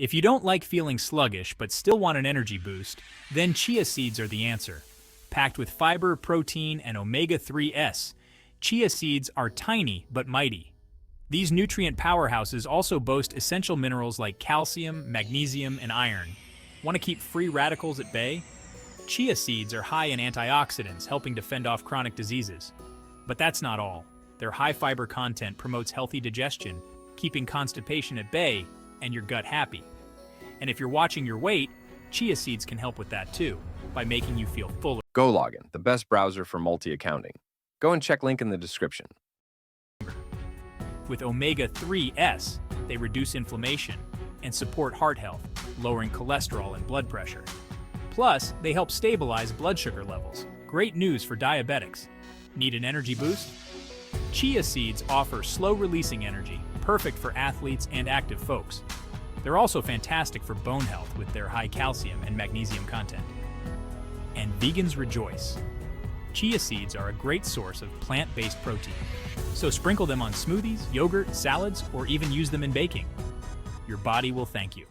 If you don't like feeling sluggish but still want an energy boost, then chia seeds are the answer. Packed with fiber, protein, and omega-3s, chia seeds are tiny but mighty. These nutrient powerhouses also boast essential minerals like calcium, magnesium, and iron. Want to keep free radicals at bay? Chia seeds are high in antioxidants, helping to fend off chronic diseases. But that's not all. Their high fiber content promotes healthy digestion, keeping constipation at bay and your gut happy. And if you're watching your weight, chia seeds can help with that too, by making you feel fuller. Gologin, the best browser for multi-accounting. Go and check link in the description. With omega-3s, they reduce inflammation and support heart health, lowering cholesterol and blood pressure. Plus, they help stabilize blood sugar levels. Great news for diabetics. Need an energy boost? Chia seeds offer slow-releasing energy, perfect for athletes and active folks. They're also fantastic for bone health with their high calcium and magnesium content. And vegans rejoice. Chia seeds are a great source of plant-based protein. So sprinkle them on smoothies, yogurt, salads, or even use them in baking. Your body will thank you.